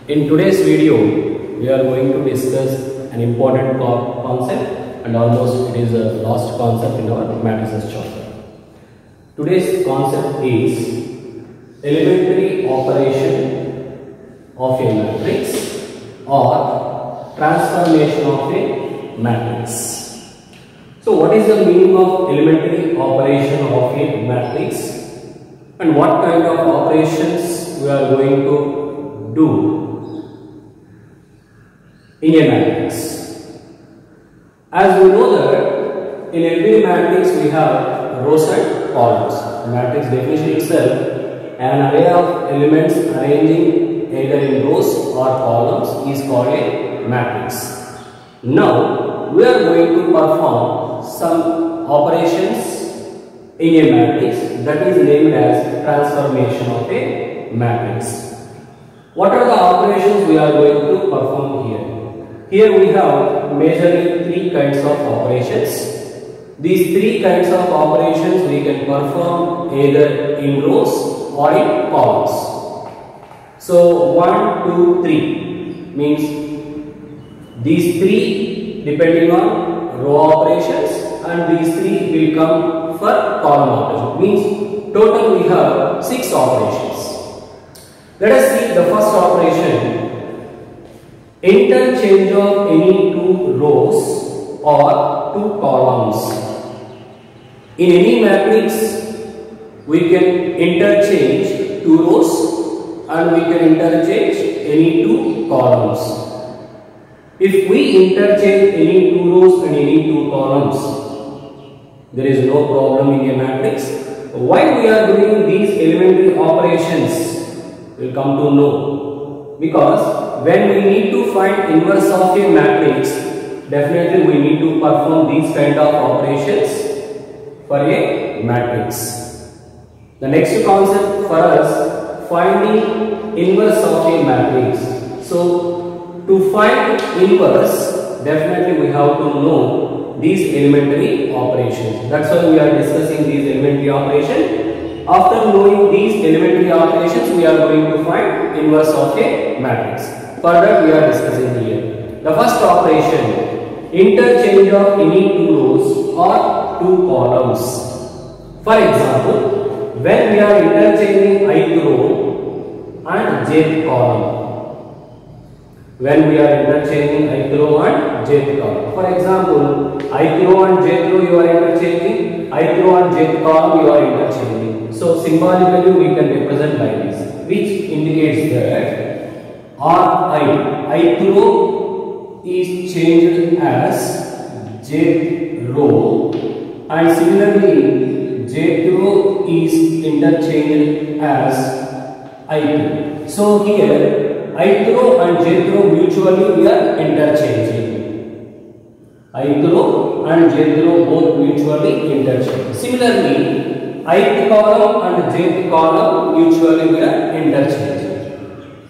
In today's video, we are going to discuss an important concept, and almost it is the last concept in our matrices chapter. Today's concept is elementary operation of a matrix or transformation of a matrix. So what is the meaning of elementary operation of a matrix, and what kind of operations we are going to do in a matrix? As we know that in every matrix we have rows and columns. The matrix definition itself, an array of elements arranging either in rows or columns is called a matrix. Now we are going to perform some operations in a matrix that is named as transformation of a matrix. What are the operations we are going to perform here? Here we have majorly three kinds of operations. These three kinds of operations we can perform either in rows or in columns. So 1, 2, 3 means these three depending on row operations, and these three will come for column operation. Means total we have 6 operations. Let us see the first operation. Interchange of any two rows or two columns. In any matrix, we can interchange two rows and we can interchange any two columns. If we interchange any two rows and any two columns, there is no problem in a matrix. Why we are doing these elementary operations, we will come to know. Because when we need to find inverse of a matrix, definitely we need to perform these kind of operations for a matrix. The next concept for us, finding inverse of a matrix. So to find inverse, definitely we have to know these elementary operations. That's why we are discussing these elementary operations. After knowing these elementary operations, we are going to find inverse of a matrix. Further, we are discussing here. The first operation, interchange of any two rows or two columns. For example, when we are interchanging ith row and jth column. When we are interchanging ith row and jth column. For example, ith row and jth row you are interchanging, ith row and jth column you are interchanging. So symbolically we can represent like this, which indicates that ith row is changed as jth row, and similarly jth row is interchanged as ith. So here ith row and jth row mutually we are interchanging. Ith row and jth row both mutually interchange. Similarly, ith column and jth column mutually we are interchanging.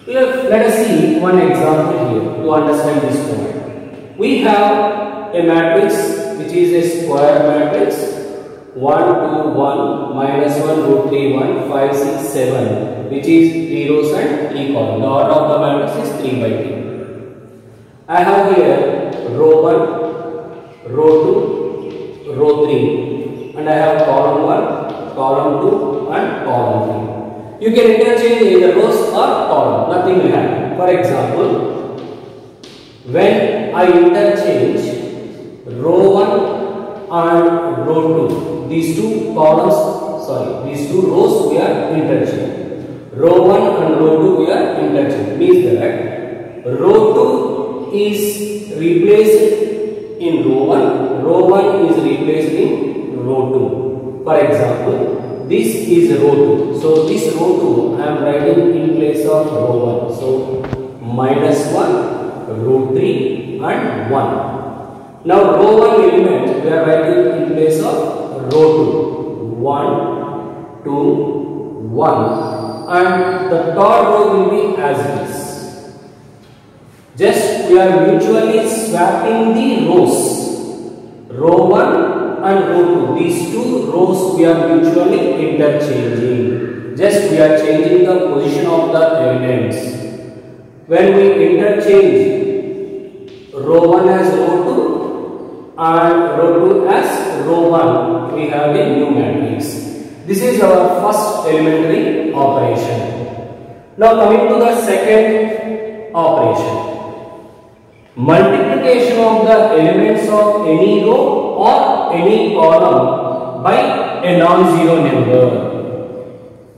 Here, let us see one example here to understand this point. We have a matrix which is a square matrix 1, 2, 1, minus 1, root 3, 1, 5, 6, 7, which is 3 rows and 3 columns. The order of the matrix is 3 by 3. I have here row 1, row 2, row 3, and I have column 1, column 2, and column 3. You can interchange either rows or column, nothing will happen. For example, when I interchange row 1 and row 2, these two rows we are interchanging. Row 1 and row 2 we are interchanging. Means that row 2 is replaced in row 1, row 1 is replaced in row 2. For example, this is row 2. So this row 2 I am writing in place of row 1. So minus 1, row 3 and 1. Now row 1 element we are writing in place of row 2. 1, 2, 1, and the third row will be as is. Just we are mutually swapping the rows. Row 1 and row 2. These two rows we are mutually interchanging. Just we are changing the position of the elements. when we interchange row 1 as row 2 and row 2 as row 1, we have a new matrix. This is our first elementary operation. Now coming to the second operation. Multiplication of the elements of any row or any column by a non-zero number.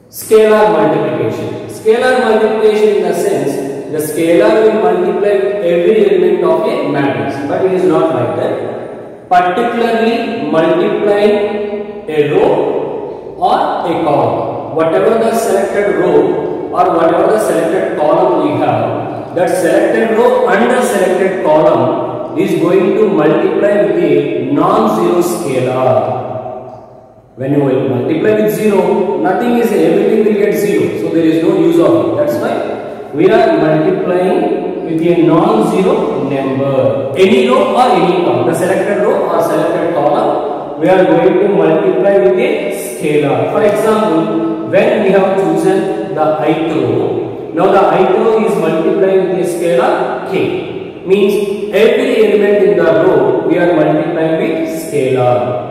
Scalar multiplication. Scalar multiplication in the sense the scalar will multiply every element of a matrix, but it is not like that. Particularly multiplying a row or a column. Whatever the selected row or whatever the selected column we have, that selected row and the selected column is going to multiply with a non-zero scalar. When you will multiply with 0, nothing is, everything will get 0. So there is no use of it. That's why we are multiplying with a non-zero number. Any row or any column. The selected row or selected column, we are going to multiply with a scalar. For example, when we have chosen the ith row, now the ith row is multiplying with a scalar k. Means every element in the row we are multiplying with scalar.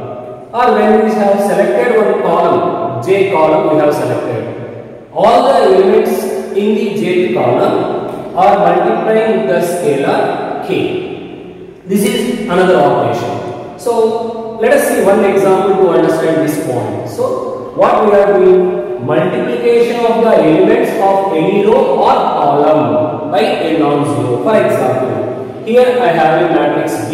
Or when we have selected one column, j column we have selected, all the elements in the jth column are multiplying with the scalar k. This is another operation. So let us see one example to understand this point. So what we are doing, multiplication of the elements of any row or column by a non-zero. For example, here I have a matrix B.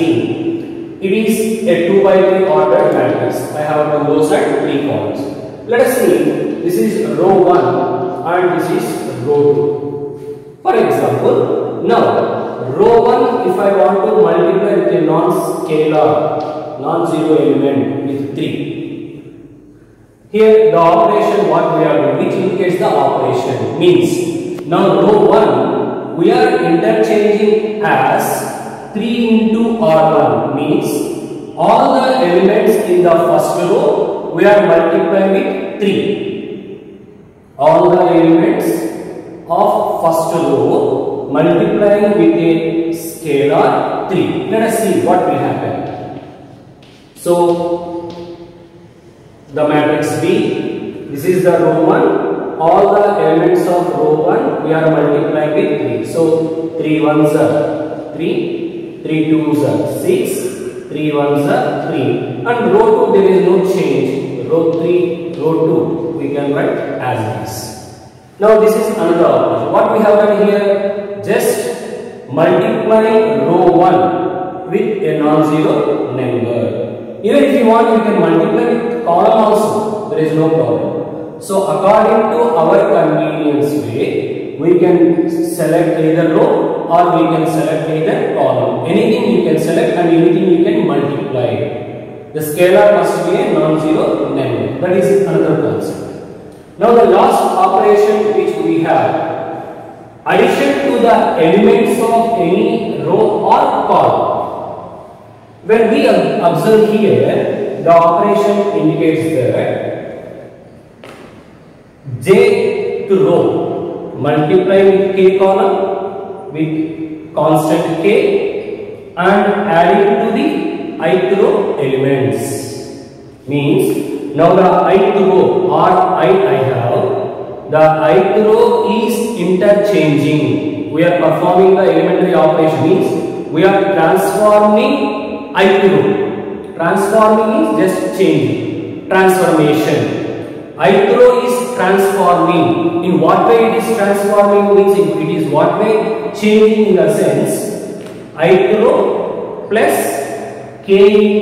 It is a 2 by 3 ordered matrix. I have on both sides 3 columns. Let us see, this is row 1 and this is row 2. For example, now row 1, if I want to multiply with a non-scalar, non-zero element with 3. Here the operation what we are doing, which indicates the operation, means now row 1 we are interchanging as 3 into R1, means all the elements in the first row we are multiplying with 3. All the elements of first row multiplying with a scalar 3. Let us see what will happen. So the matrix B, this is the row 1, all the elements of row 1 we are multiplying with 3. So 3 ones are 3, 3 twos are 6, 3 ones are 3, and row 2 there is no change. Row 3, row 2 we can write as this. Now this is another operation. What we have done here, just multiplying row 1 with a non-zero number. Even if you want, you can multiply with column also, there is no problem. So according to our convenience way, we can select either row or we can select either column. Anything you can select and anything you can multiply. The scalar must be a non-zero number. That is another concept. Now the last operation which we have, addition to the elements of any row or column. When we observe here, the operation indicates that jth row multiply with k column with constant k and adding to the ith row elements. Means now the ith row or I have, the ith row is interchanging. We are performing the elementary operation, means we are transforming ith row. Transforming is just changing, transformation. Ith row is transforming. In what way it is transforming? Means it is what way changing in the sense ith row plus k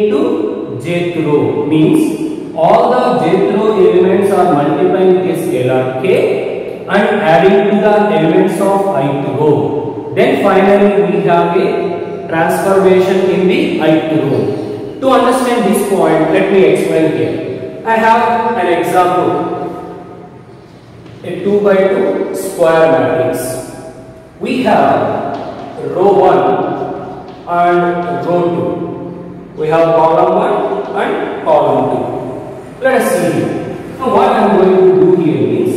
into jth row, means all the jth row elements are multiplying with a scalar k and adding to the elements of ith row. Then finally we have a transformation in the ith row. To understand this point, let me explain here. I have an example, a 2 by 2 square matrix. We have row 1 and row 2. We have column 1 and column 2. Let us see. Now what I am going to do here is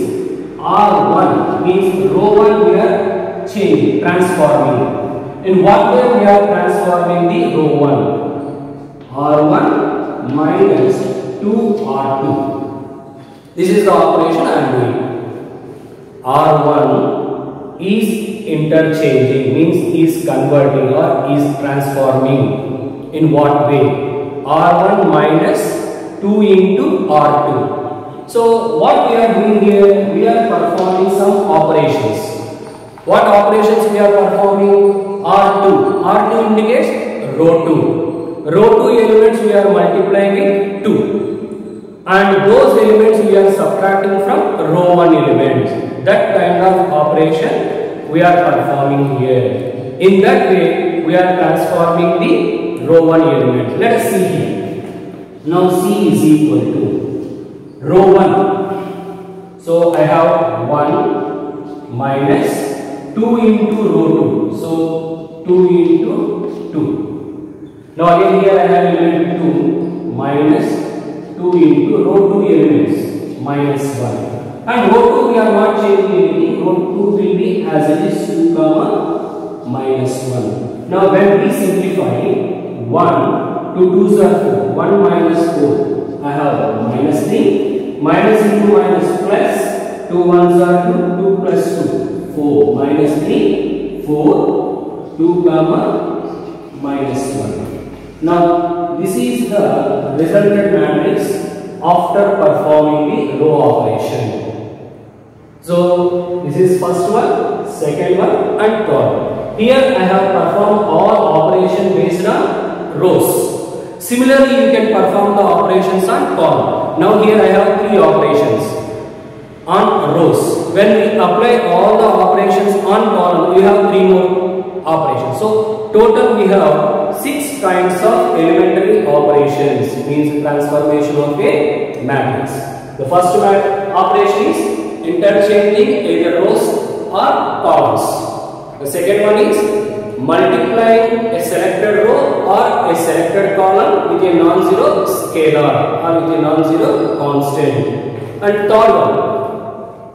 R1 means row 1 we are changing, transforming. In what way we are transforming the row 1? R1 minus 2R2. This is the operation I am doing. R1 is interchanging, means is converting or is transforming. In what way? R1 minus 2 into R2. So what we are doing here, we are performing some operations. What operations we are performing? R2. R2 indicates row 2. Row 2 elements we are multiplying with 2. And those elements we are subtracting from row 1 elements. That kind of operation we are performing here. In that way, we are transforming the row 1 element. Let us see here. Now C is equal to row 1. So I have 1 minus 2 into row 2. So 2 into 2. Now again here I have element 2 minus 2 into row 2 elements minus 1. And row 2 we are not changing anything. Row 2 will be as it is 2 comma minus 1. Now when we simplify 1 to 2s are 4. 1 minus 4. I have minus 3. Minus into minus plus. 2 1s are 2. 2 plus 2. 4 minus 3, 4, 2 comma minus 1. Now this is the resultant matrix after performing the row operation. So this is first one, second one and third. Here I have performed all operations based on rows. Similarly you can perform the operations on column. Now here I have 3 operations on rows. When we apply all the operations on column, we have 3 more operations. So total we have 6 kinds of elementary operations, means transformation of a matrix. The first operation is interchanging either rows or columns. The second one is multiplying a selected row or a selected column with a non-zero scalar or with a non-zero constant. And third one,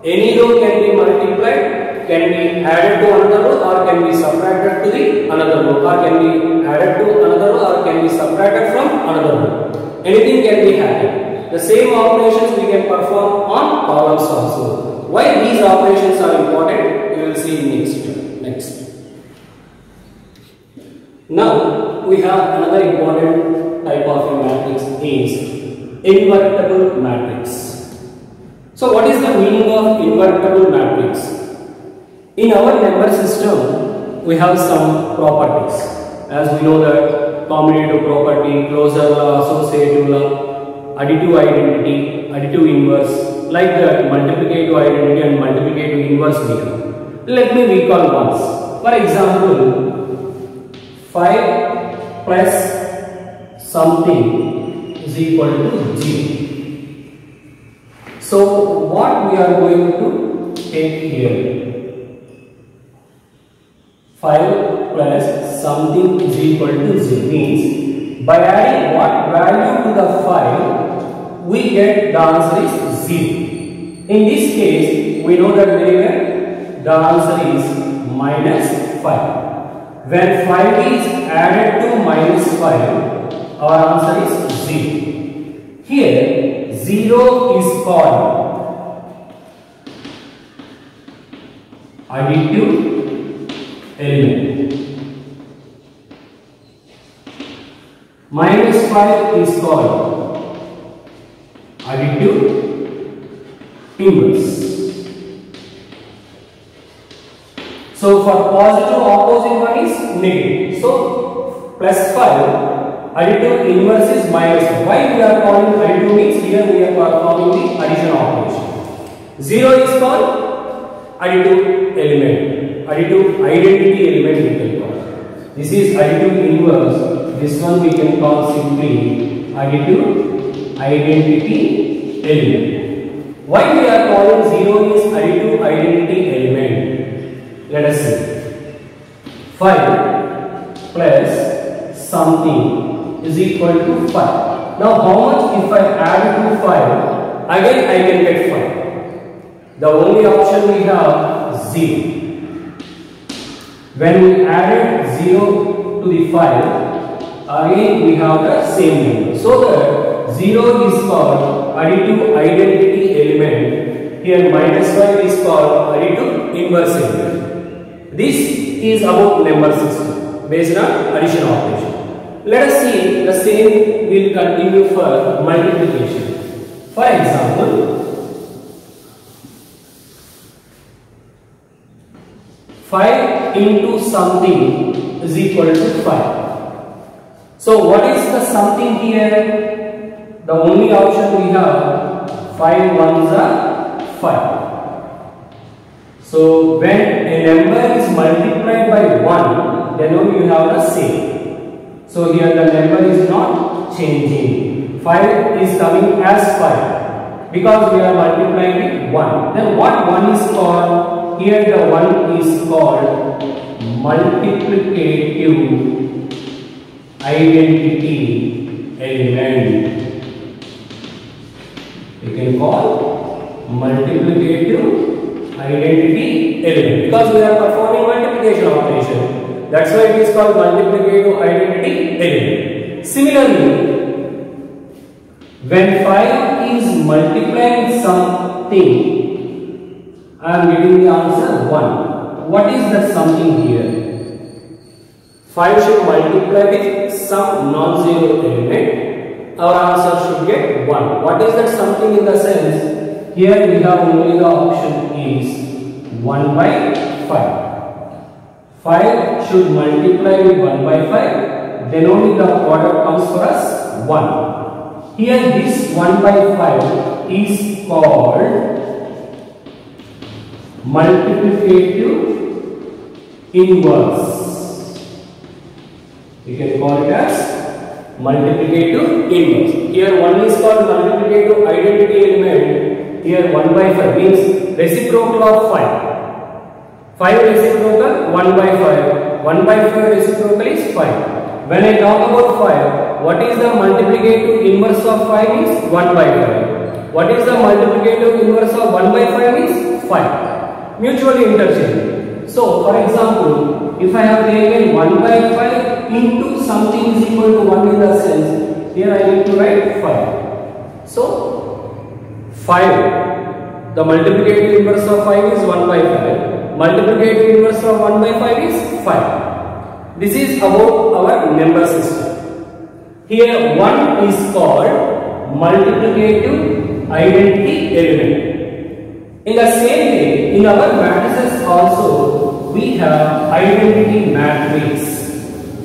any row can be multiplied, can be added to another row or can be subtracted to the another row, or can be added to another row or can be subtracted from another row. Anything can be added. The same operations we can perform on columns also. Why these operations are important, we will see next. Now we have another important type of a matrix is invertible matrix. So what is the meaning of invertible matrix? In our number system, we have some properties. As we know that commutative property, closure law, associative law, additive identity, additive inverse, like that multiplicative identity and multiplicative inverse we have. Let me recall once. For example, 5 plus something is equal to 0. So what we are going to take here? 5 plus something is equal to 0 means by adding what value to the 5 we get the answer is 0. In this case we know that very well the answer is minus 5. When 5 is added to minus 5 our answer is 0. Here 0 is called additive element. Minus 5 is called additive inverse. So for positive opposite one is negative. So plus 5 additive inverse is minus 1. Why we are calling additive means here we are performing the addition operation. 0 is called additive element, additive identity element we can call. This is additive inverse. This one we can call simply additive identity element. Why we are calling 0 is additive identity element? Let us see. 5 plus something is equal to 5. Now how much if I add to 5? Again I can get 5. The only option we have 0. When we added 0 to the 5, again we have the same number. So the 0 is called additive identity element. Here minus 5 is called additive inverse element. This is about number system based on addition operation. Let us see the same will continue for multiplication. For example, 5 into something is equal to 5. So what is the something here? The only option we have 5 ones are 5. So when a number is multiplied by 1, then only you have the same. So here the number is not changing. 5 is coming as 5 because we are multiplying with 1. Then what 1 is called? Here the 1 is called multiplicative identity element. You can call multiplicative identity element because we are performing multiplication operation. That's why it is called multiplicative identity element. Similarly, when 5 is multiplying something, I am getting the answer 1. What is that something here? 5 should multiply with some non-zero element. Our answer should get 1. What is that something in the sense? Here we have only the option is 1 by 5. 5 should multiply with 1 by 5. Then only the product comes for us 1. Here this 1 by 5 is called multiplicative inverse. You can call it as multiplicative inverse. Here 1 is called multiplicative identity element. Here 1 by 5 means reciprocal of 5. 5 reciprocal 1 by 5. 1 by 5 reciprocal is 5. When I talk about 5, what is the multiplicative inverse of 5 is 1 by 5. What is the multiplicative inverse of 1 by 5 is 5. Mutually interchangeable. So for example, if I have taken 1 by 5 into something is equal to 1 in the sense, here I need to write 5. So 5, the multiplicative inverse of 5 is 1 by 5. Multiplicative inverse of 1 by 5 is 5. This is about our number system. Here 1 is called multiplicative identity element. In the same way, in our matrices also, we have identity matrix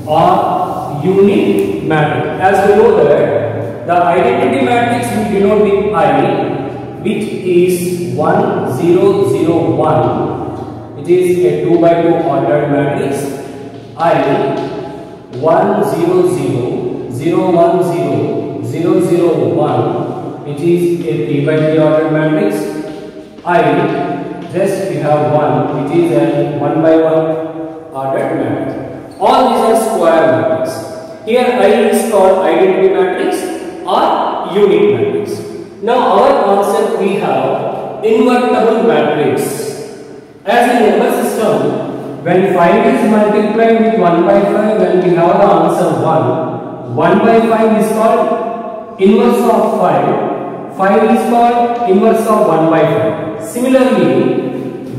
or unit matrix. As we know that the identity matrix we denote with I, which is 1 0 0 1. It is a 2 by 2 ordered matrix. I 1 0 0 0 1 0 0 0 1, which is a 3 by 3 ordered matrix. I just we have 1, which is a 1 by 1 ordered matrix. All these are square matrix. Here I is called identity matrix or unit matrix. Now our concept we have invertible matrix. As a number system, when 5 is multiplied with 1 by 5, when we have the answer 1, 1 by 5 is called inverse of 5. 5 is called inverse of 1 by 5. Similarly,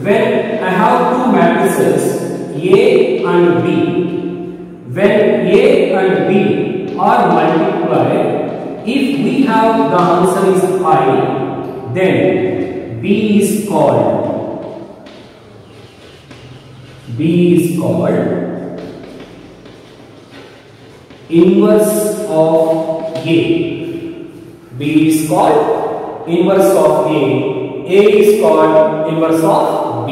when I have two matrices A and B, when A and B are multiplied, if we have the answer is I, then B is called inverse of A. B is called inverse of A. A is called inverse of B.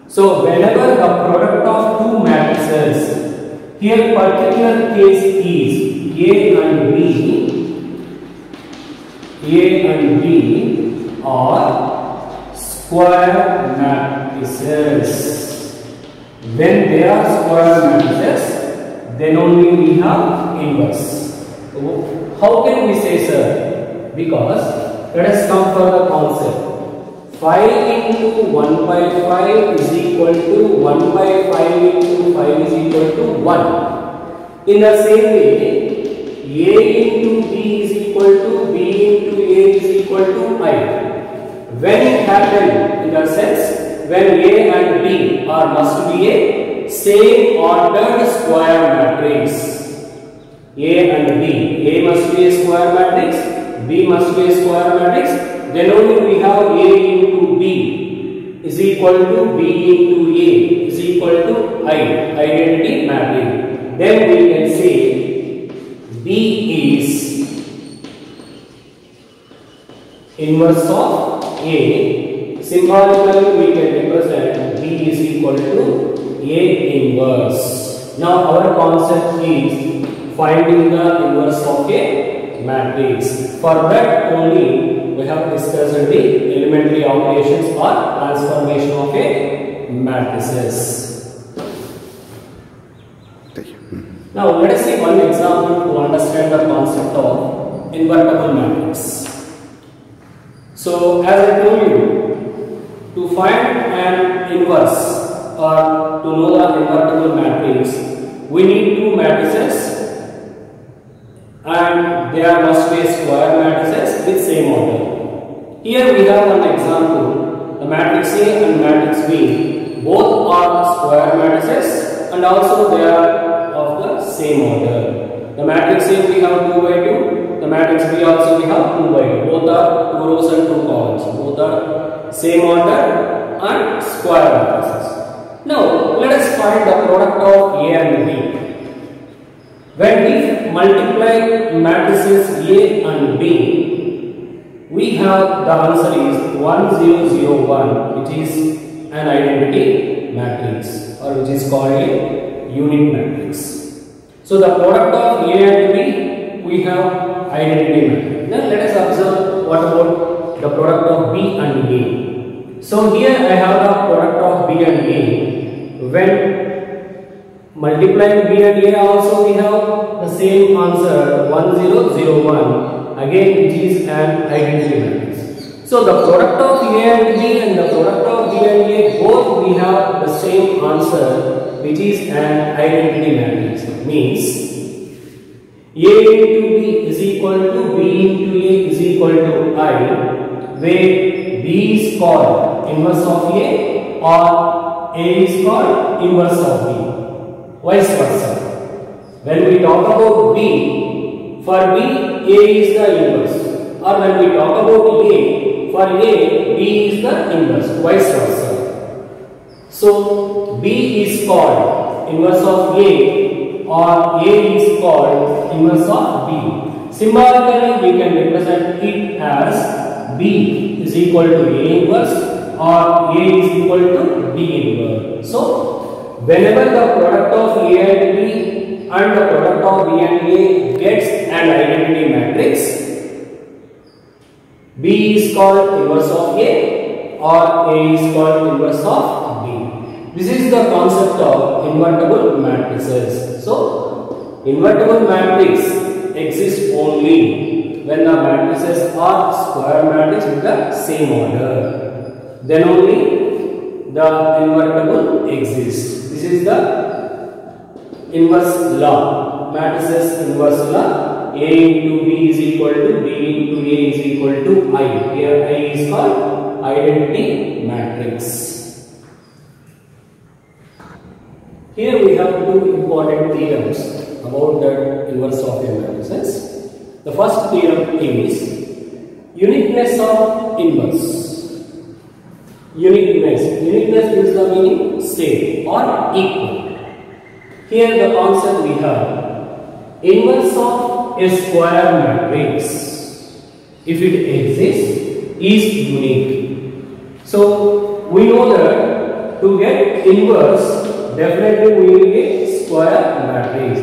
So whenever the product of two matrices, here particular case is A and B are square matrices. When they are square matrices, then only we have inverse. How can we say, sir? Because let us come for the concept. 5 into 1 by 5 is equal to 1 by 5 into 5 is equal to 1. In the same way, A into B is equal to B into A is equal to I. When it happens, in the sense, when A and B are must be a same ordered square matrix. A and B, A must be a square matrix, B must be a square matrix. Then only we have A into B is equal to B into A is equal to I, identity matrix. Then we can say B is inverse of A. Symbolically we can represent B is equal to A inverse. Now our concept is finding the inverse of a matrix. For that only we have discussed the elementary operations or transformation of a matrices. Now let us see one example to understand the concept of invertible matrix. So as I told you, to find an inverse or to know the invertible matrix, we need two matrices and there must be square matrices with same order. Here we have an example, the matrix A and matrix B, both are square matrices and also they are of the same order. The matrix A we have 2 by 2, the matrix B also we have 2 by 2, both are 2 rows and 2 columns, both are same order and square matrices. Now let us find the product of A and B. When we multiply matrices A and B, we have the answer is 1 0 0 1, which is an identity matrix or which is called a unit matrix. So the product of A and B, we have identity matrix. Now let us observe what about the product of B and A. So here I have the product of B and A. When multiplying B and A also we have the same answer 1 0 0 1, again which is an identity matrix. So the product of A and B and the product of B and A, both we have the same answer which is an identity matrix. It means A into B is equal to B into A is equal to I, where B is called inverse of A or A is called inverse of B. Vice versa. When we talk about B, for B, A is the inverse. Or when we talk about A, for A, B is the inverse. Vice versa. So, B is called inverse of A or A is called inverse of B. Symbolically, we can represent it as B is equal to A inverse or A is equal to B inverse. So, whenever the product of A and B and the product of B and A gets an identity matrix, B is called inverse of A or A is called inverse of B. This is the concept of invertible matrices. So, invertible matrix exists only when the matrices are square matrix with the same order. Then only the invertible exists. This is the inverse law, matrices inverse law. A into B is equal to B into A is equal to I. Here I is called identity matrix. Here we have two important theorems about the inverse of a matrices. The first theorem is uniqueness of inverse. Uniqueness is the meaning same or equal. Here the concept we have inverse of a square matrix, if it exists, is unique. So we know that to get inverse, definitely we will get square matrix.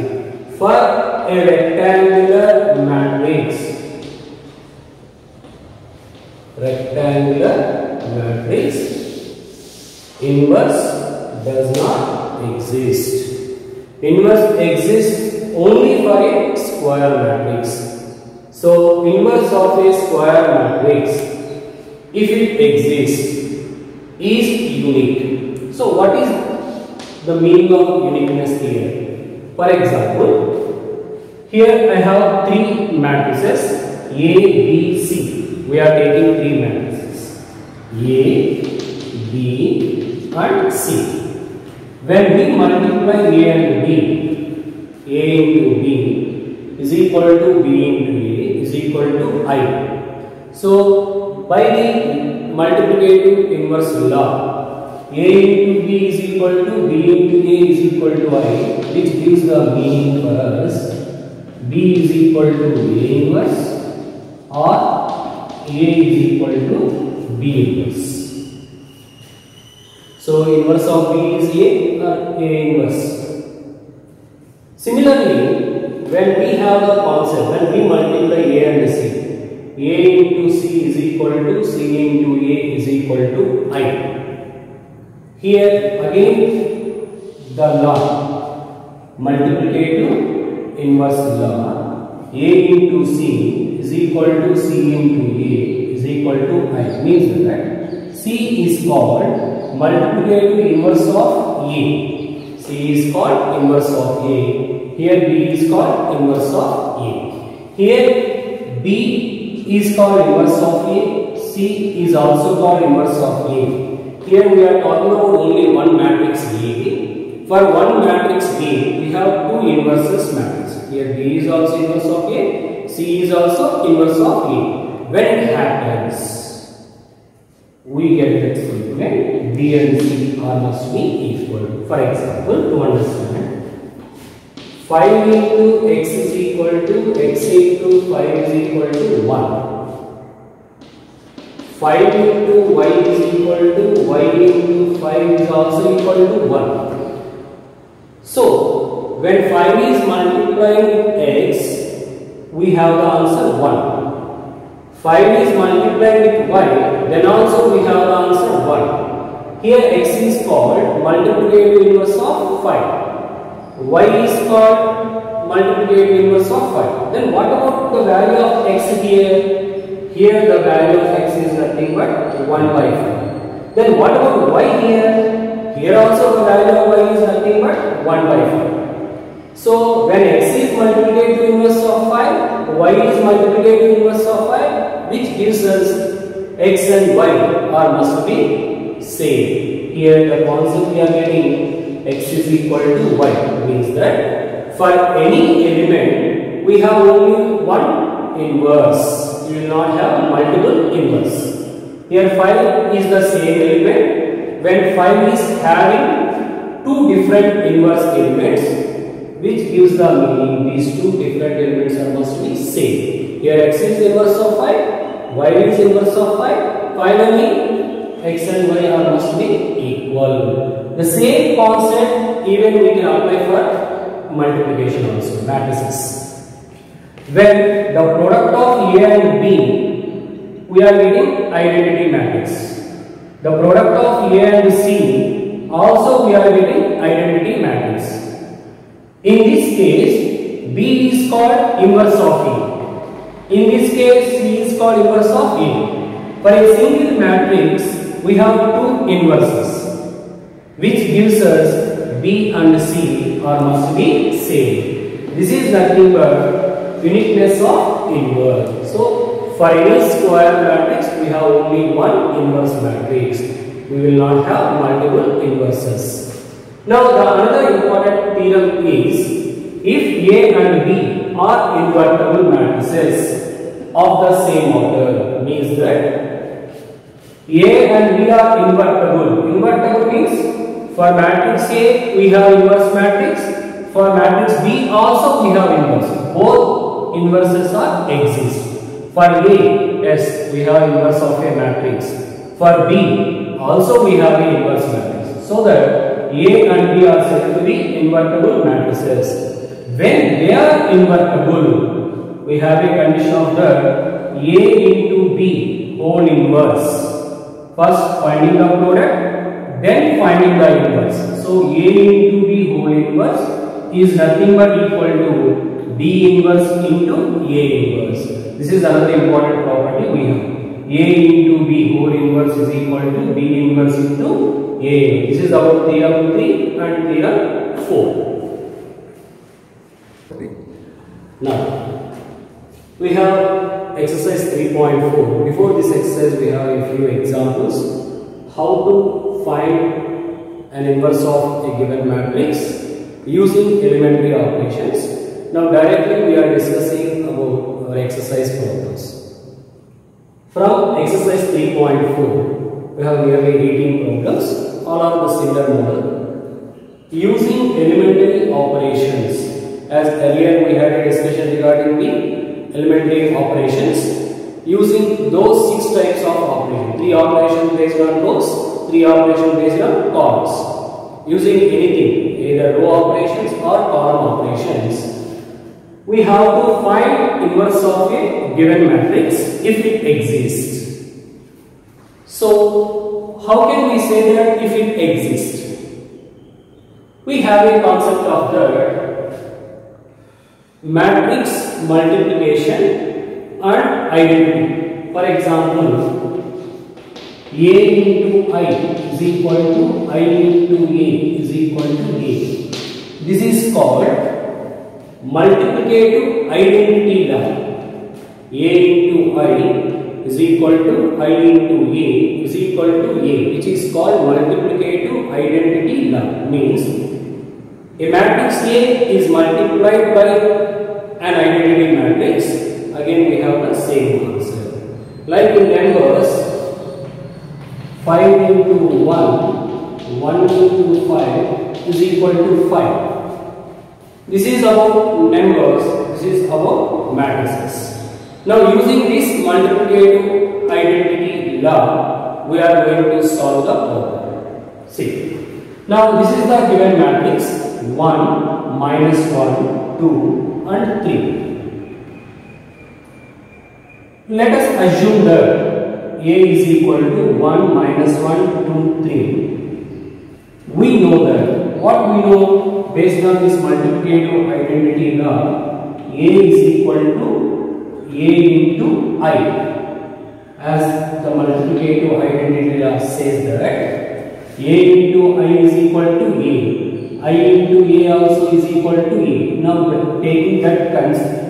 For a rectangular matrix, inverse does not exist. Inverse exists only for a square matrix. So inverse of a square matrix if it exists, is unique. So what is the meaning of uniqueness here? For example, here I have three matrices A, B, C. We are taking three matrices A, B and C. When we multiply A and B, A into B is equal to B into A is equal to I. So by the multiplicative inverse law, A into B is equal to B into A is equal to I, which gives the meaning for us B is equal to A inverse or A is equal to B inverse. So inverse of B is A or A inverse. Similarly, when we have the concept, when we multiply A and C, A into C is equal to C into A is equal to I. Here again the law, multiplicative inverse law, A into C is equal to C into A is equal to I, means that C is called multiplicative inverse of A. C is called inverse of A. Here B is called inverse of A. Here B is called inverse of A. C is also called inverse of A. Here we are talking about only one matrix A. For one matrix A, we have two inverses matrix. Here B is also inverse of A. C is also inverse of A. When it happens, we get that statement B and C are must be equal. For example, to understand, 5 into x is equal to x into 5 is equal to 1. 5 into y is equal to y into 5 is also equal to 1. So, when 5 is multiplied with x, we have the answer 1. 5 is multiplied with y, then also we have the answer 1. Here x is called multiplicative inverse of 5. Y is called multiplicative inverse of 5. Then what about the value of x here? Here the value of x is nothing but 1 by 5. Then what about y here? Here also the value of y is nothing but 1 by 5. So when x is multiplicative inverse of 5, y is multiplicative inverse of 5, which gives us x and y are must be same. Here the concept we are getting x is equal to y, means that for any element we have only one inverse. We will not have multiple inverse. Here 5 is the same element. When 5 is having two different inverse elements, which gives the meaning these two different elements are must be same. Here x is inverse of 5, y is inverse of 5. Finally, x and y are must be equal. The same concept even we can apply for multiplication also, matrices. When the product of A and B, we are getting identity matrix. The product of A and C, also we are getting identity matrix. In this case, B is called inverse of A. In this case, C is called inverse of A. For a single matrix, we have two inverses, which gives us B and C are must be same. This is nothing but uniqueness of inverse. So, for any square matrix, we have only one inverse matrix. We will not have multiple inverses. Now, the another important theorem is, if A and B are invertible matrices of the same order, means that A and B are invertible. Invertible means for matrix A we have inverse matrix, for matrix B also we have inverse. Both inverses are exist. For A, yes, we have inverse of a matrix. For B, also we have the inverse matrix. So that A and B are said to be invertible matrices. When they are invertible, we have a condition of the A into B whole inverse. First finding the product, then finding the inverse. So A into B whole inverse is nothing but equal to B inverse into A inverse. This is another important property we have. A into B whole inverse is equal to B inverse into A. This is our theorem 3 and theorem 4. Now, we have exercise 3.4. Before this exercise, we have a few examples how to find an inverse of a given matrix using elementary operations. Now, directly we are discussing about our exercise problems. From exercise 3.4, we have nearly 18 problems, all are the similar model. Using elementary operations, as earlier we had a discussion regarding the elementary operations, using those 6 types of operations, 3 operations based on rows, 3 operations based on columns. Using anything, either row operations or column operations, we have to find inverse of a given matrix if it exists. So, how can we say that if it exists? We have a concept of the matrix multiplication and identity. For example, A into I is equal to I into A is equal to A. This is called multiplicative identity law. A into I is equal to I into A is equal to A, which is called multiplicative identity law. Means a matrix A is multiplied by an identity matrix. Again we have the same answer. Like in numbers, 5 into 1, 1 into 5 is equal to 5. This is about numbers, this is about matrices. Now using this multiplicative identity law, we are going to solve the problem. See, now this is the given matrix 1, minus 1, 2 and 3. Let us assume that A is equal to 1, minus 1, 2, 3. We know that, what we know based on this multiplicative identity law, A is equal to A into I. As the multiplicative identity law says that A into I is equal to A. I into A also is equal to A. Now taking that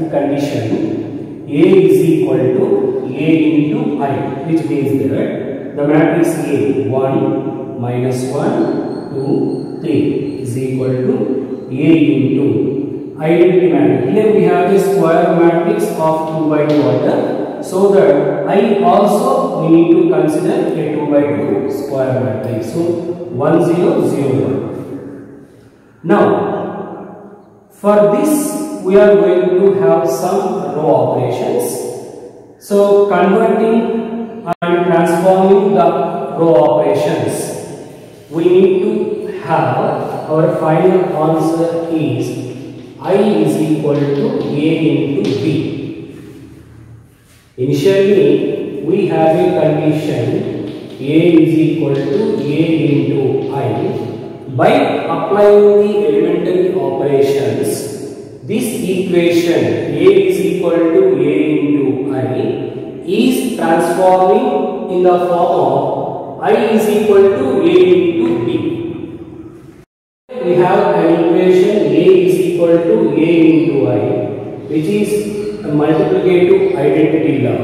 condition, A is equal to A into I, which means that the matrix A 1, minus 1, 2, 3 is equal to A into identity matrix. Here we have a square matrix of 2 by 2 order, so that I also we need to consider a 2 by 2 square matrix. So 1, 0, 0, 1. Now, for this we are going to have some row operations. So, converting and transforming the row operations, we need to have our final answer is I is equal to A into B. Initially, we have a condition A is equal to A into I. By applying the elementary operations, this equation A is equal to A into I is transforming in the form of I is equal to A into B. We have an equation A is equal to A into I, which is a multiplicative identity law.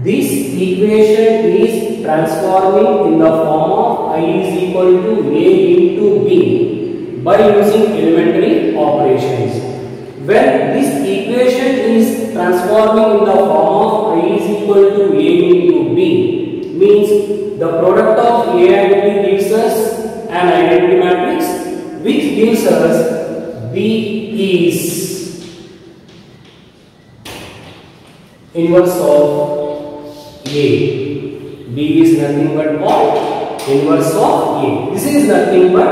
This equation is transforming in the form of I is equal to A into B by using elementary operations. When this equation is transforming in the form of I is equal to A into B, means the product of A and B gives us an identity matrix, which gives us B is inverse of A. B is nothing but what? Inverse of A. This is nothing but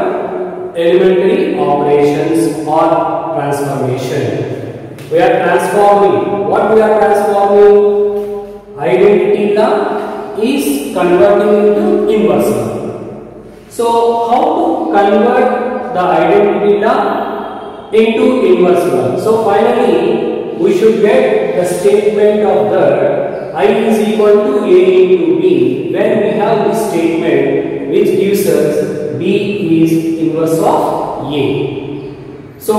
elementary operations or transformation. We are transforming. What we are transforming? Identity law is converting into inverse law. So, how to convert the identity law into inverse law? So, finally, we should get the statement of the I is equal to A into B, when we have this statement which gives us B is inverse of A. So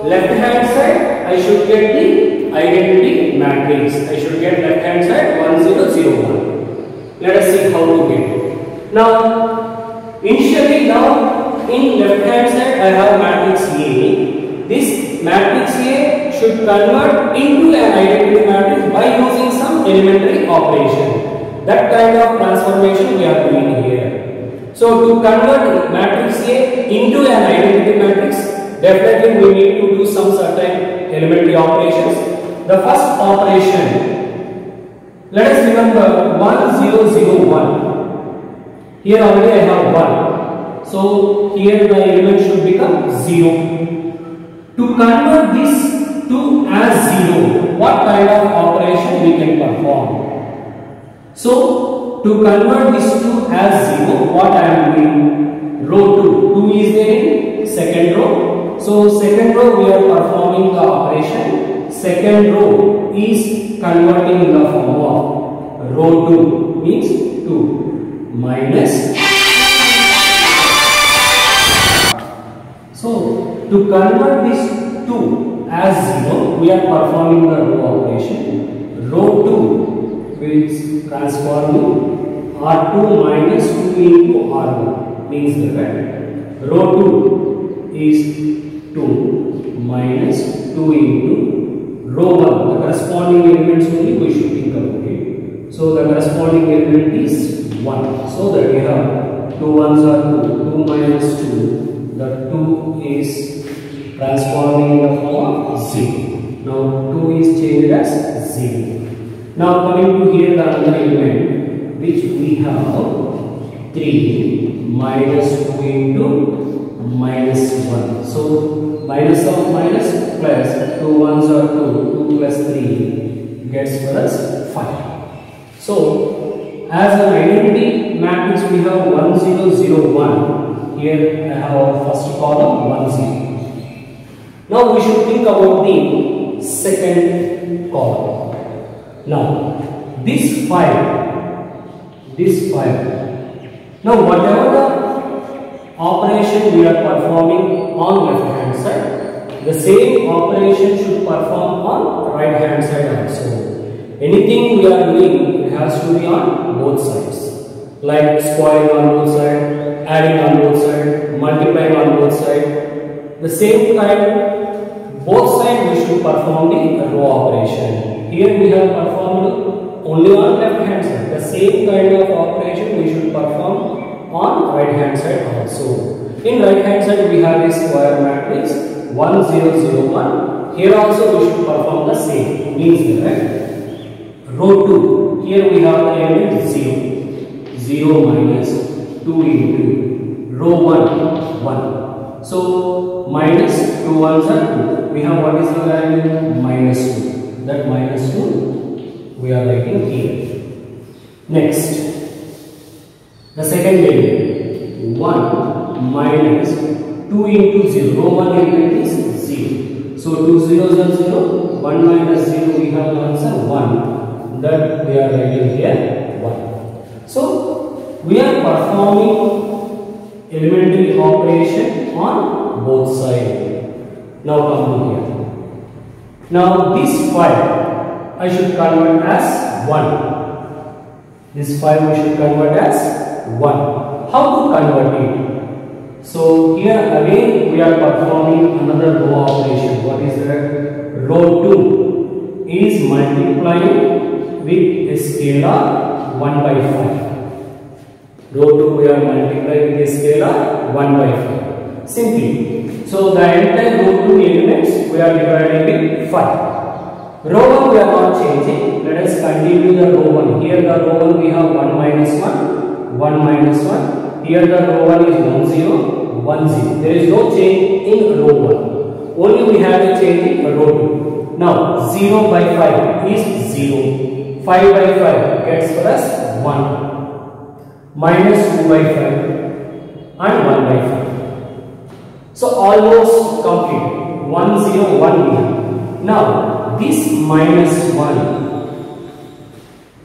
left hand side I should get the identity matrix. I should get left hand side 1 0 0 1. Let us see how to get it. Now initially, now in left hand side I have matrix A. This matrix A should convert into an identity matrix by using some elementary operation. That kind of transformation we are doing here. So to convert matrix A into an identity matrix, definitely we need to do some certain elementary operations. The first operation, let us remember 1 0 0 1. Here already I have 1. So here the element should become 0. To convert this to as 0, what kind of operation we can perform? So to convert this to as 0, what I am doing? Row 2. 2 is there in second row. So second row we are performing the operation. Second row is converting in the form of row 2 means 2 minus. So to convert this 2 as 0, we are performing the row operation. Row 2 is transforming R2 minus 2 into R1 means that row 2 is 2 minus 2 into row 1. The corresponding elements only we should think about it. So the corresponding element is 1. So that we have 2 ones are 2. 2 minus 2. The 2 is transforming in the form of 0. Now 2 is changed as 0. Now coming to here the another element which we have 3 minus 2 into minus 1. So minus of minus plus 2 ones are 2. 2 plus 3 gets for us 5. So as an identity matrix we have 1 0 0 1. Here I have our first column 1 0. Now we should think about the second column. Now this 5. Now whatever the operation we are performing on left hand side, the same operation should perform on right hand side also. Anything we are doing, it has to be on both sides, like squaring on both sides, adding on both sides, multiplying on both sides. The same time, both sides we should perform the row operation. Here we have performed only on left hand side. The same kind of operation we should perform on right hand side also. In right hand side we have a square matrix 1 0 0 1. Here also we should perform the same. Means that row 2. Here we have the element 0. 0 minus 2 into row 1 1. So minus 2 ones are 2. We have what is the value? Minus 2. That minus 2 we are writing here. Next, the second element 1 minus 2 into 0. Row 1 element is 0. So 2 zeros are 0. 1 minus 0 we have the answer 1. That we are writing here 1. So we are performing elementary operation on both sides. Now come here. Now this 5 I should convert as 1. This 5 we should convert as 1. How to convert it? So here again we are performing another row operation. What is that? Row 2 is multiplying with a scalar 1 by 5. Row 2 we are multiplying with a scalar 1 by 5. Simply. So the entire row 2 elements we are dividing with 5. Row 1 we are not changing. Let us continue the row 1. Here the row 1 we have 1 minus 1, 1 minus 1. Here the row 1 is 1 0, 1 0. There is no change in row 1. Only we have a change in row 2. Now 0 by 5 is 0. 5 by 5 gets for us 1. Minus 2 by 5 and 1 by 5. So almost complete. 1 0 1 0. Now this minus 1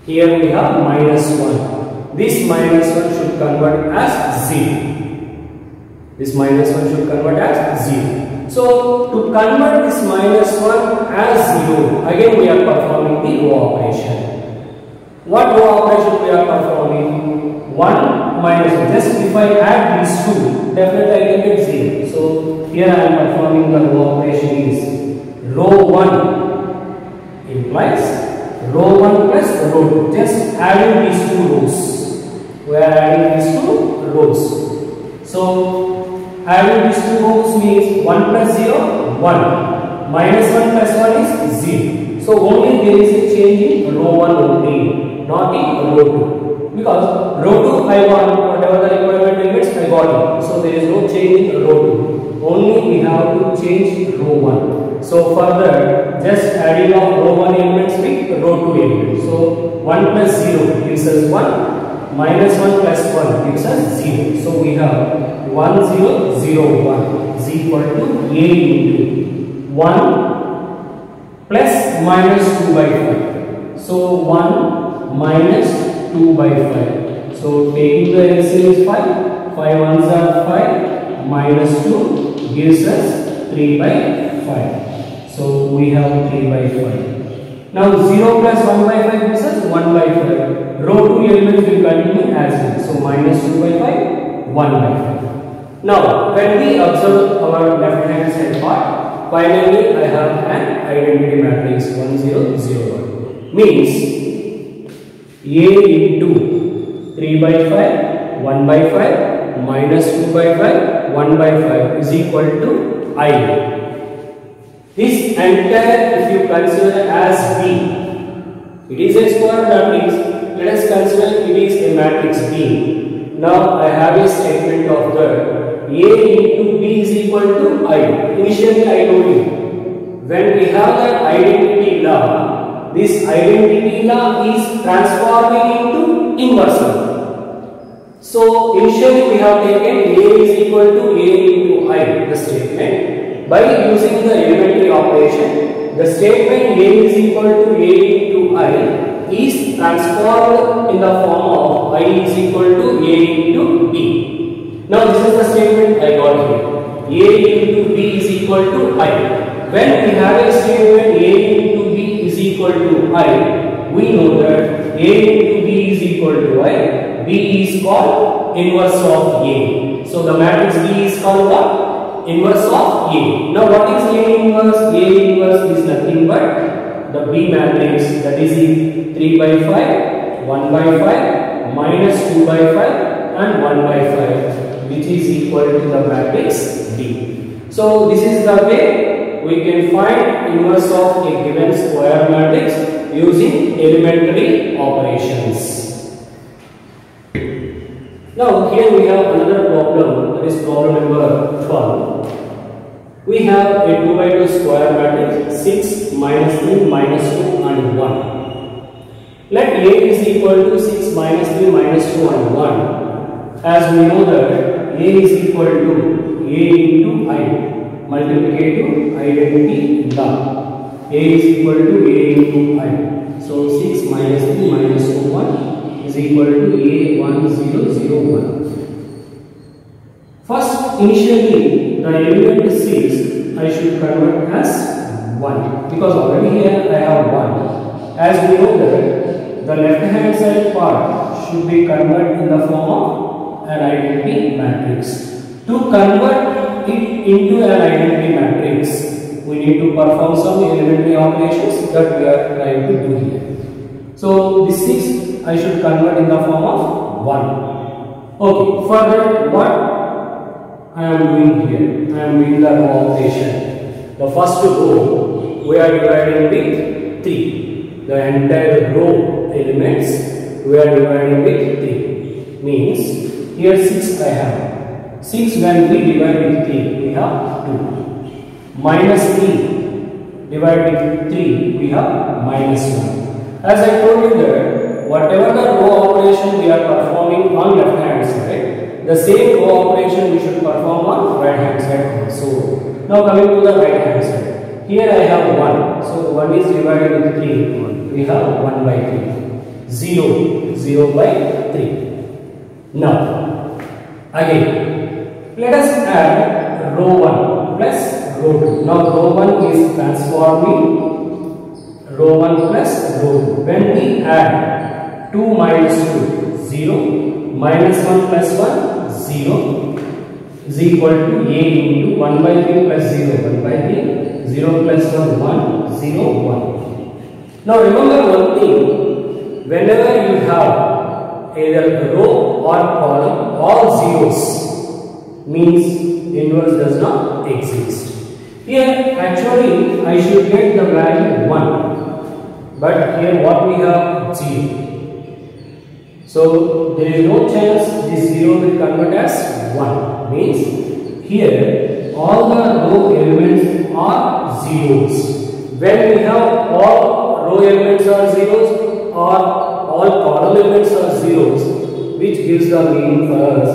Here we have -1. This -1 should convert as 0. This -1 should convert as 0. So to convert this -1 as 0, again we are performing the row operation. What row operation we are performing? 1 minus 1. Just if I add these two, definitely I can get 0. So here I am performing the row operation is row 1 implies row 1 plus row 2. Just adding these two rows. We are adding these two rows. So adding these two rows means 1 plus 0, 1. Minus 1 plus 1 is 0. So only there is a change in row 1 only, not in row 2. Because row 2 I want whatever the requirement limits I got it. So there is no change in row 2. Only we have to change row 1. So further just adding of row 1 elements with row 2 elements. So 1 plus 0 gives us 1. Minus 1 plus 1 gives us 0. So we have 1 0 0 1 is equal to a into 1 plus minus 2 by 5. So 1 minus 2 by 5. So taking the LCM is 5. 5 ones are 5. Minus 2 gives us 3 by 5. So we have 3 by 5. Now 0 plus 1 by 5 gives us 1 by 5. Row 2 elements will continue as well. So minus 2 by 5, 1 by 5. Now when we observe our left hand side part, finally I have an identity matrix 1 0 0 1. Means A into 3 by 5, 1 by 5, minus 2 by 5, 1 by 5 is equal to I. This entire, if you consider as B, it is a square matrix. Let us consider it is a matrix B. Now I have a statement of that A into B is equal to I. Initially I told you, when we have that identity law, this identity law is transforming into inverse law. So initially we have taken A is equal to A into I, the statement. By using the elementary operation, the statement A is equal to A into I is transformed in the form of I is equal to A into B. Now this is the statement I got here. A into B is equal to I. When we have a statement A into B is equal to I, we know that A into B is equal to I. B is called inverse of A. So the matrix B is called what? Inverse of A. Now what is A inverse? A inverse is nothing but the B matrix, that is 3 by 5, 1 by 5, minus 2 by 5 and 1 by 5, which is equal to the matrix B. So this is the way we can find inverse of a given square matrix using elementary operations. Now here we have another problem, that is problem number 12. We have a 2 by 2 square matrix 6, minus 3, minus 2 and 1. Let A is equal to 6, minus 3, minus 2 and 1. As we know that A is equal to A into I, multiplicative identity law. A is equal to A into I. So 6 minus 3 minus 2 1 is equal to A 1 0 0 1. First, initially the element 6 I should convert as 1 because already here I have 1. As we know that the left hand side part should be converted in the form of an identity matrix. To convert it into an identity matrix, we need to perform some elementary operations that we are trying to do here. So this 6 I should convert in the form of 1. Okay, further what I am doing here, I am doing the row operation. The first row we are dividing with 3. The entire row elements we are dividing with 3. Means here 6 I have. 6 when we divide with 3 we have 2. Minus 3 divided with 3 we have minus 1. As I told you that whatever the row operation we are performing on left hand side, the same row operation we should perform on right hand side also. Now coming to the right hand side. Here I have 1. So 1 is divided with 3. We have 1 by 3 0, 0 by 3. Now, again, let us add row 1 plus row 2. Now, row 1 is transforming row 1 plus row 2. When we add 2 minus 2, 0, minus 1 plus 1, 0 is equal to a into 1 by 3 plus 0, 1 by 3, 0 plus 1, 1, 0, 1. Now, remember one thing, whenever you have either row or column, all zeros means inverse does not exist. Here actually I should get the value 1, but here what we have 0. So there is no chance this 0 will convert as 1. Means here all the row elements are zeros. When we have all row elements are zeros or all column elements are zeros, which gives the meaning for us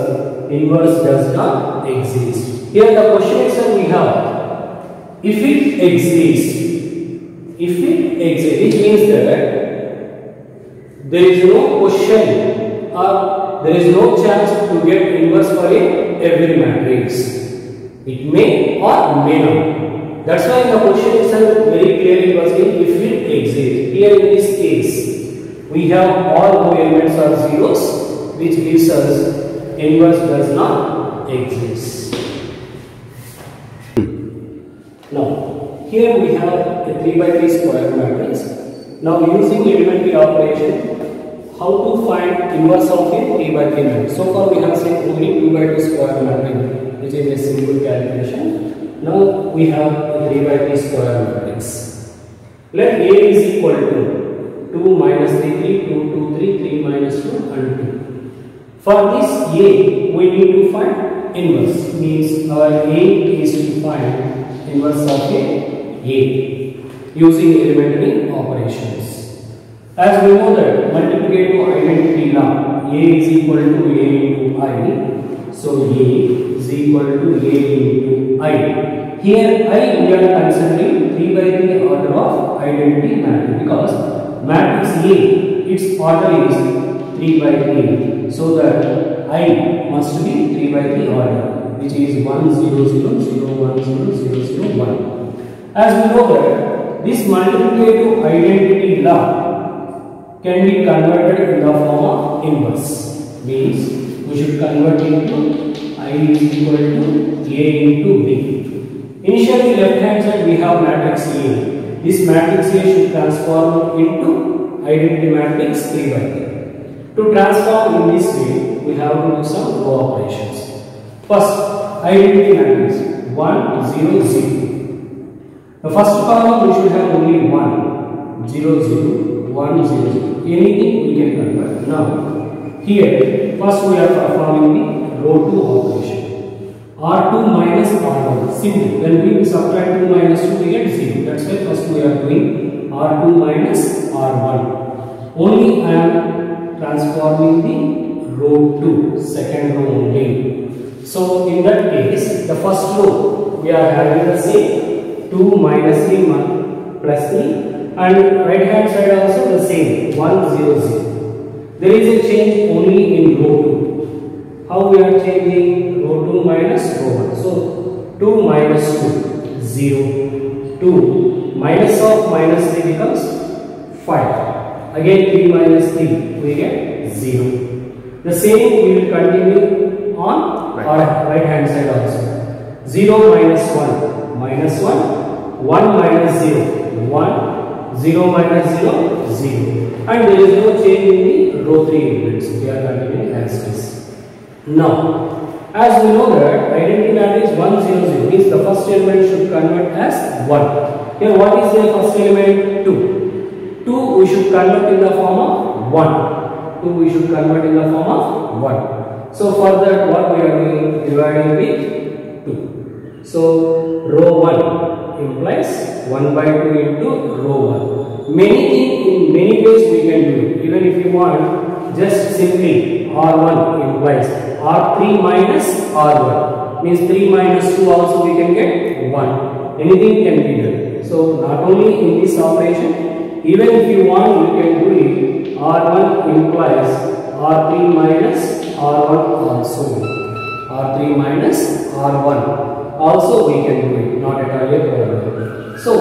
inverse does not exist. Here the question is we have if it exists, which means that there is no question or there is no chance to get inverse for every matrix. It may or may not. That's why the question is very clearly was if it exists. Here in this case, we have all row elements are zeros, which gives us inverse does not exist. Now, here we have a 3 by 3 square matrix. Now, using elementary operation, how to find inverse of a 3 by 3 matrix? So far, we have seen only 2 by 2 square matrix, which is a simple calculation. Now, we have a 3 by 3 square matrix. Let A is equal to 2 minus 3, 3, 2, 2, 3, 3 minus 2, and 2. For this A, we need to find inverse. Means our aim is to find inverse of A using elementary operations. As we know that multiplicative identity law, A is equal to A into I. So A is equal to A into I. Here I we are considering 3 by 3 order of identity matrix because matrix A, its order is 3 by 3. So that I must be 3 by 3 order, which is 1 0 0 0 1 0 0 0 1. As we know that this multiplicative identity law can be converted in the form of inverse. Means we should convert into I is equal to A into B. Initially left hand side we have matrix A. This matrix A should transform into identity matrix 3 by 3. To transform in this way, we have to do some row operations. First, identity matrix 1 0 0. The first column we should have only 1 0 0 1 0 0. Anything we can convert. Now, here first we are performing the row 2 operation. R2 minus R1. Simple. When we subtract 2 minus 2, we get 0. That's why first we are doing R2 minus R1. Only I am transforming the row 2, second row only. So in that case, the first row we are having the same 2 minus 3 plus 3, and right hand side also the same 1 0 0. There is a change only in row 2. How we are changing row 2 minus row 1? So 2 minus 2 0, 2 minus of minus 3 becomes 5. Again 3 minus 3 we get 0. The same we will continue on our right hand side also. 0 minus 1 minus 1, 1 minus 0 1, 0 minus 0 0, and there is no change in the row 3 elements. We are continuing as is. Now, as we know that identity matrix 1 0 0 means the first element should convert as 1. Here what is the first element? 2. 2 we should convert in the form of 1. 2 we should convert in the form of 1. So for that what we are doing? Dividing with 2. So row 1 implies 1 by 2 into row 1. In many ways we can do it. Even if you want, just simply R1 implies R3 minus R1 means 3 minus 2 also we can get 1. Anything can be done. So not only in this operation, even if you want, you can do it R1 implies R3 minus R1 also. R3 minus R1 also we can do it, not at all a problem. So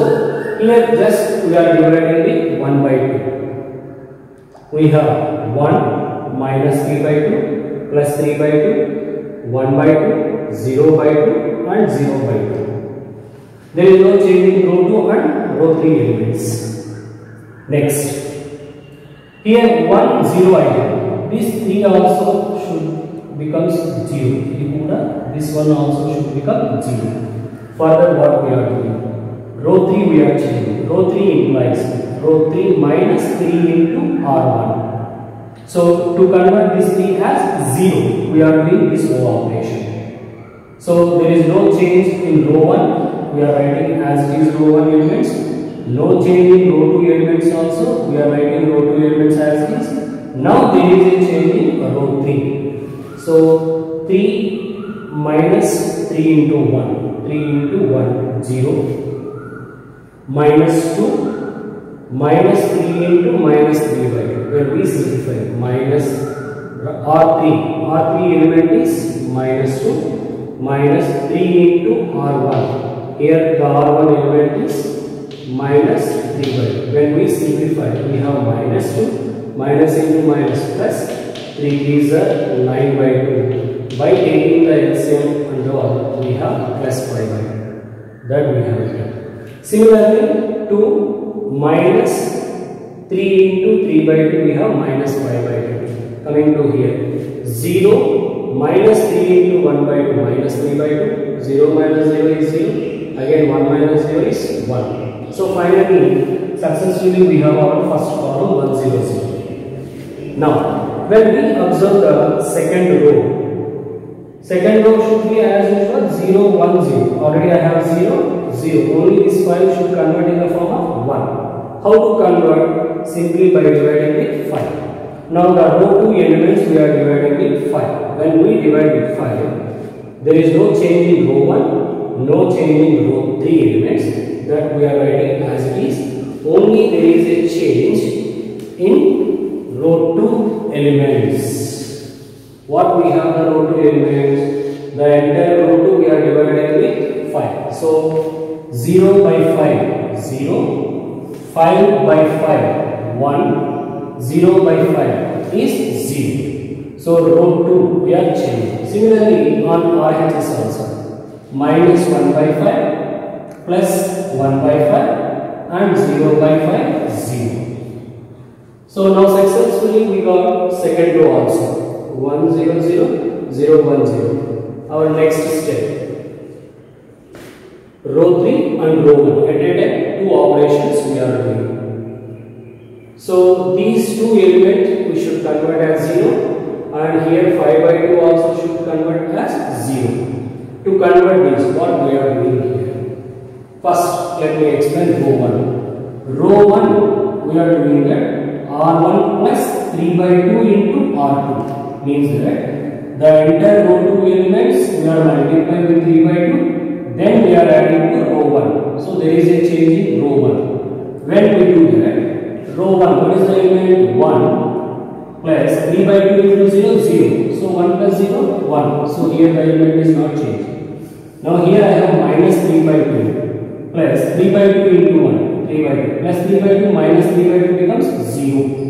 here just we are dividing it 1 by 2. We have 1 minus 3 by 2 plus 3 by 2, 1 by 2, 0 by 2 and 0 by 2. There is no change in row 2 and row 3 elements. Next, here 1, 0 item. This 3 also should become 0. This one also should become 0. Further what we are doing? Row 3 we are changing. Row 3 implies row 3 minus 3 into R1. So to convert this 3 as 0, we are doing this row operation. So there is no change in row 1, we are writing as it is row 1 elements. No change in row 2 elements also, we are writing row 2 elements as it is. Now there is a change in row 3. So 3 minus 3 into 1, 3 into 1, 0. Minus 2, minus 3 into minus 3 by 2. When we simplify, minus R3 element is minus 2, minus 3 into R1. Here the R1 element is minus 3 by 2. When we simplify, we have minus 2, minus into minus plus, 3 3s are 9 by 2. By taking the LCM and all, we have plus 5 by 2. That we have here. Similarly, 2 minus 3 into 3 by 2, we have minus 5 by 2. Coming to here, 0 minus 3 into 1 by 2, minus 3 by 2. 0 minus 0 is 0. Again 1 minus 0 is 1. So finally, successfully we have our first column 1 0 0. Now, when we observe the second row should be as usual 0 1 0. Already I have 0 0. Only this file should convert in the form of 1. How to convert? Simply by dividing with 5. Now the row 2 elements we are dividing with 5. When we divide with 5, there is no change in row 1, no change in row 3 elements, that we are writing as it is. Only there is a change in row 2 elements. What we have the row 2 elements? The entire row 2 we are dividing with 5. So 0 by 5 0, 5 by 5 1, 0 by 5 is 0. So row 2 we are changing. Similarly on RHS also, minus 1 by 5 plus 1 by 5 and 0 by 5 0. So now successfully we got second row also, 1 0 0 0 1 0. Our next step, row 3 and row 1. At a time, two operations we are doing. So these two elements we should convert as 0, and here 5 by 2 also should convert as 0. To convert this, what we are doing here? First, let me explain row 1. Row 1 we are doing that R1 plus 3 by 2 into R2 means that the entire row 2 elements we are multiplying with 3 by 2, then we are adding to row 1. So there is a change in row 1. When we do that, row 1, what is the element? 1 plus 3 by 2 into 0, 0. So 1 plus 0, 1. So here the element is not changing. Now here I have minus 3 by 2 plus 3 by 2 into 1, 3 by 2 plus 3 by 2 minus 3 by 2 becomes 0.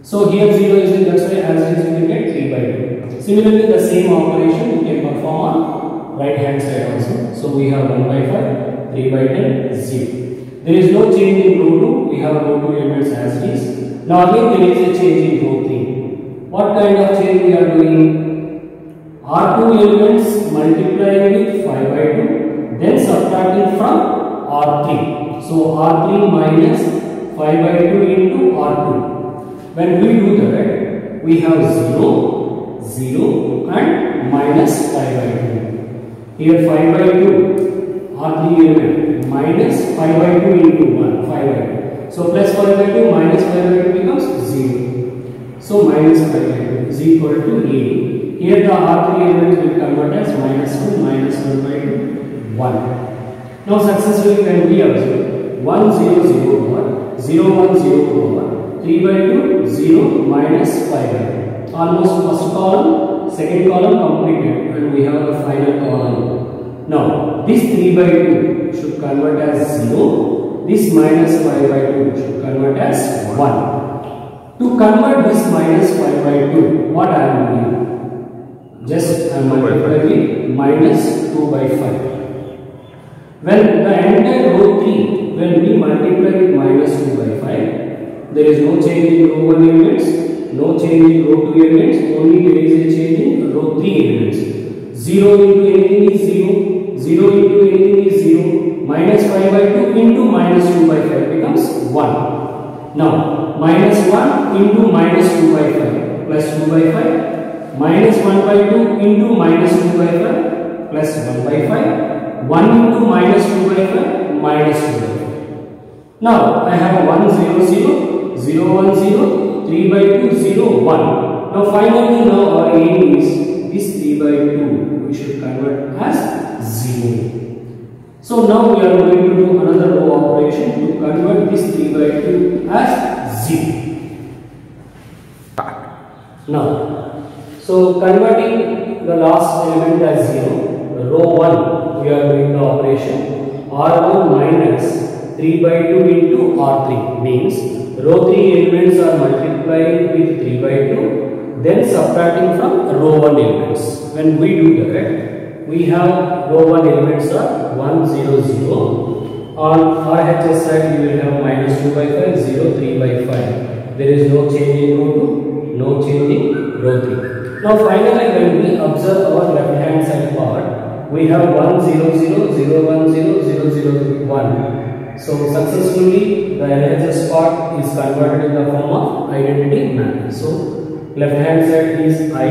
So here 0 is in, that's why as is we get 3 by 2. Similarly the same operation we can perform on right hand side also. So we have 1 by 5, 3 by 10, 0. There is no change in row 2, we have row 2 elements as it is. Now again there is a change in row 3. What kind of change we are doing? R2 elements multiplying with 5 by 2, then subtracting from R3. So R3 minus 5 by 2 into R2. When we do that, we have 0, 0 and minus 5 by 2. Here 5 by 2, R3 element, minus 5 by 2 into 1, 5 by 2. So plus 5 by 2 minus 5 by 2 becomes 0. So minus 5 by 2 is equal to A. Here the R3 elements will convert as minus 1, minus 1 by 2, 1. Now successfully when we observe 1 0 0 1, 0 1 0 1, 3 by 2, 0, minus 5 by 2. Almost first column, second column completed, and we have the final column. Now, this 3 by 2 should convert as 0. This minus 5 by 2 should convert as 1. To convert this minus 5 by 2, what I am doing? Just I am multiplying with minus 2 by 5. When the entire row 3, when we multiply with minus 2 by 5, there is no change in row 1 elements, no change in row 2 elements, only there is a change in row 3 elements. 0 into anything is 0, 0 into anything is 0, minus 5 by 2 into minus 2 by 5 becomes 1. Now, minus 1 into minus 2 by 5 plus 2 by 5, minus 1 by 2 into minus 2 by 5 plus 1 by 5, 1 into minus 2 by 5 minus 2 by 5. Now, I have 1 0 0, 0 1 0, 3 by 2 0 1. Now, finally, now our aim is this 3 by 2 we should convert as 0. So now we are going to do another row operation to convert this 3 by 2 as 0. Now, so converting the last element as 0, row 1 we are doing the operation R1 minus 3 by 2 into R3 means row 3 elements are multiplied with 3 by 2, then subtracting from row 1 elements. When we do that, we have row 1 elements are 1 0 0. On RHS side we will have minus 2 by 5, 0 3 by 5. There is no change in row 2, no change in row 3. Now finally when we observe our left hand side part, we have 1 0 0, 0 1 0, 0 0 1. So successfully the LHS part is converted in the form of identity matrix. So left hand side is I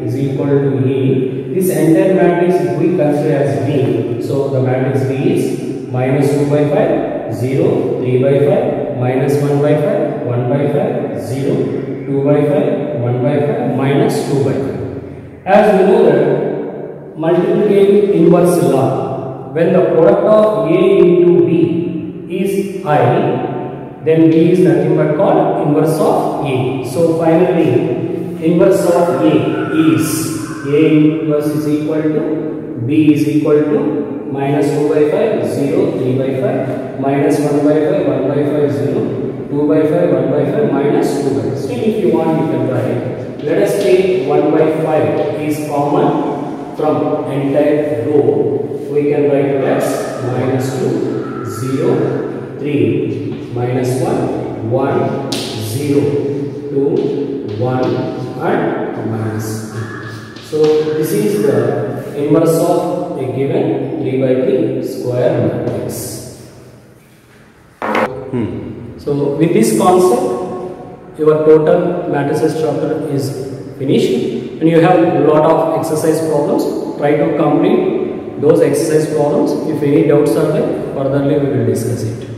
is equal to A. This entire matrix we consider as B. So the matrix B is minus 2 by 5, 0, 3 by 5, minus 1 by 5, 1 by 5, 0, 2 by 5, 1 by 5, minus 2 by 5. As we know that multiplicative inverse law, when the product of A into B is I, then B is nothing but called inverse of A. So finally, inverse of A is A inverse is equal to B is equal to minus 2 by 5, 0, 3 by 5, minus 1 by 5, 1 by 5, 0, 2 by 5, 1 by 5, minus 2 by 5. Still if you want you can write. Let us take 1 by 5 is common from entire row. We can write it as minus 2, 0, 3, minus 1, 1, 0, 2, 1 and minus 2. So this is the inverse of a given 3 by 3 square matrix. So with this concept, your total matrices chapter is finished, and you have a lot of exercise problems. Try to complete those exercise problems. If any doubts are there, furtherly we will discuss it.